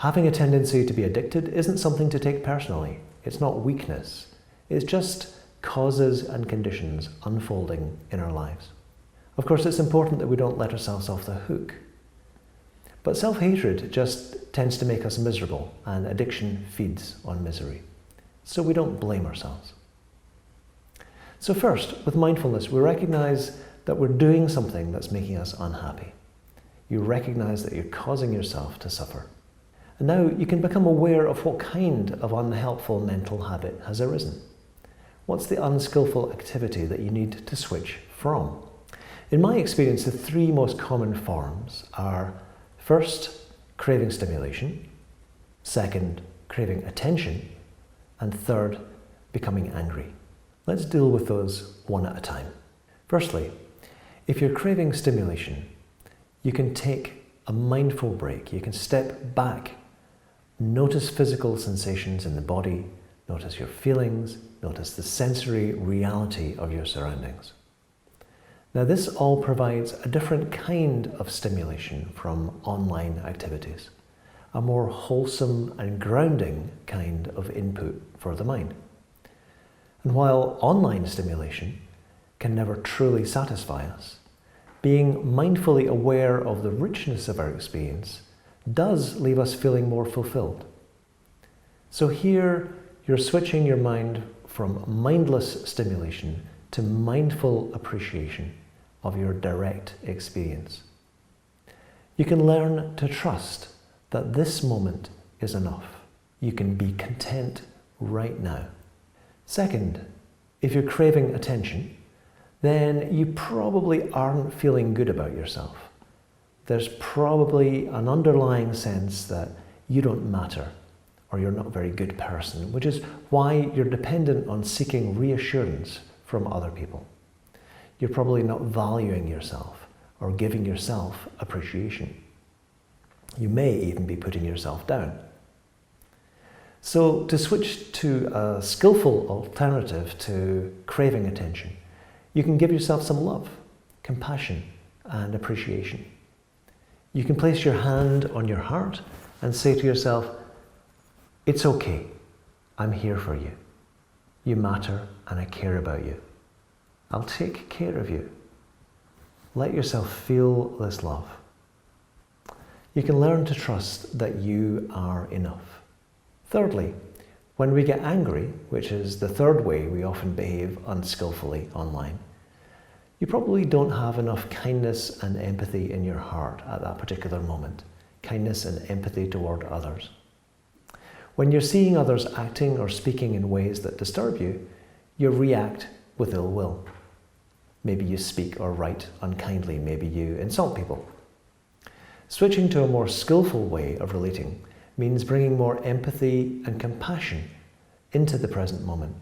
Having a tendency to be addicted isn't something to take personally. It's not weakness. It's just causes and conditions unfolding in our lives. Of course, it's important that we don't let ourselves off the hook. But self-hatred just tends to make us miserable, and addiction feeds on misery. So we don't blame ourselves. So first, with mindfulness, we recognize that we're doing something that's making us unhappy. You recognize that you're causing yourself to suffer. And now you can become aware of what kind of unhelpful mental habit has arisen. What's the unskillful activity that you need to switch from? In my experience, the three most common forms are: first, craving stimulation; second, craving attention; and third, becoming angry. Let's deal with those one at a time. Firstly, if you're craving stimulation, you can take a mindful break. You can step back, notice physical sensations in the body, notice your feelings, notice the sensory reality of your surroundings. Now, this all provides a different kind of stimulation from online activities, a more wholesome and grounding kind of input for the mind. And while online stimulation can never truly satisfy us, being mindfully aware of the richness of our experience does leave us feeling more fulfilled. So here, you're switching your mind from mindless stimulation to mindful appreciation of your direct experience. You can learn to trust that this moment is enough. You can be content right now. Second, if you're craving attention, then you probably aren't feeling good about yourself. There's probably an underlying sense that you don't matter, or you're not a very good person, which is why you're dependent on seeking reassurance from other people. You're probably not valuing yourself or giving yourself appreciation. You may even be putting yourself down. So to switch to a skillful alternative to craving attention, you can give yourself some love, compassion, and appreciation. You can place your hand on your heart and say to yourself, "It's okay, I'm here for you. You matter and I care about you. I'll take care of you." Let yourself feel this love. You can learn to trust that you are enough. Thirdly, when we get angry, which is the third way we often behave unskillfully online, you probably don't have enough kindness and empathy in your heart at that particular moment. Kindness and empathy toward others. When you're seeing others acting or speaking in ways that disturb you, you react with ill will. Maybe you speak or write unkindly, maybe you insult people. Switching to a more skillful way of relating means bringing more empathy and compassion into the present moment.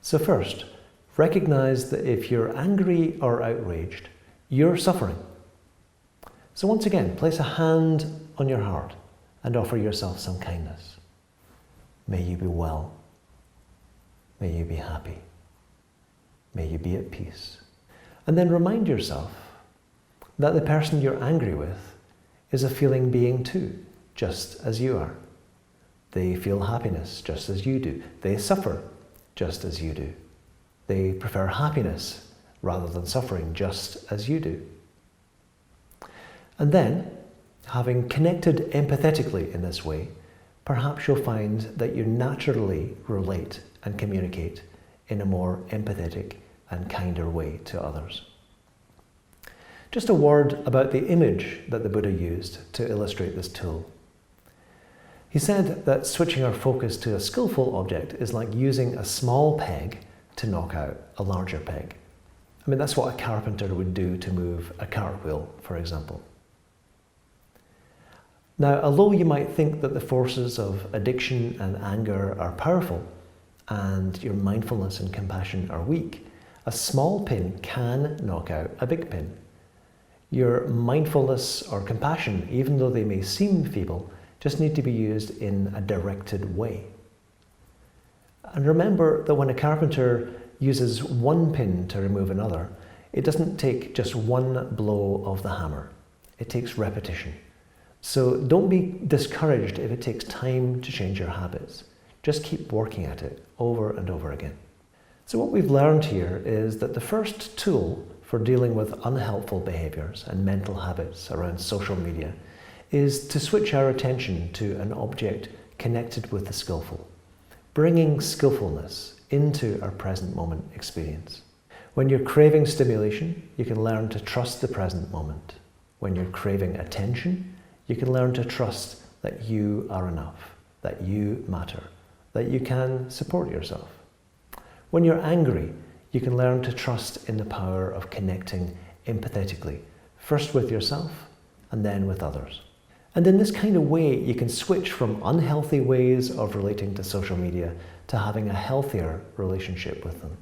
So first, recognize that if you're angry or outraged, you're suffering. So once again, place a hand on your heart and offer yourself some kindness. May you be well. May you be happy. May you be at peace. And then remind yourself that the person you're angry with is a feeling being too, just as you are. They feel happiness just as you do. They suffer just as you do. They prefer happiness rather than suffering just as you do. And then, having connected empathetically in this way, perhaps you'll find that you naturally relate and communicate in a more empathetic and kinder way to others. Just a word about the image that the Buddha used to illustrate this tool. He said that switching our focus to a skillful object is like using a small peg to knock out a larger peg. I mean, that's what a carpenter would do to move a cartwheel, for example. Now, although you might think that the forces of addiction and anger are powerful, and your mindfulness and compassion are weak, a small pin can knock out a big pin. Your mindfulness or compassion, even though they may seem feeble, just need to be used in a directed way. And remember that when a carpenter uses one pin to remove another, it doesn't take just one blow of the hammer. It takes repetition. So don't be discouraged if it takes time to change your habits. Just keep working at it over and over again. So what we've learned here is that the first tool for dealing with unhelpful behaviours and mental habits around social media is to switch our attention to an object connected with the skillful, bringing skillfulness into our present moment experience. When you're craving stimulation, you can learn to trust the present moment. When you're craving attention, you can learn to trust that you are enough, that you matter, that you can support yourself. When you're angry, you can learn to trust in the power of connecting empathetically, first with yourself and then with others. And in this kind of way, you can switch from unhealthy ways of relating to social media to having a healthier relationship with them.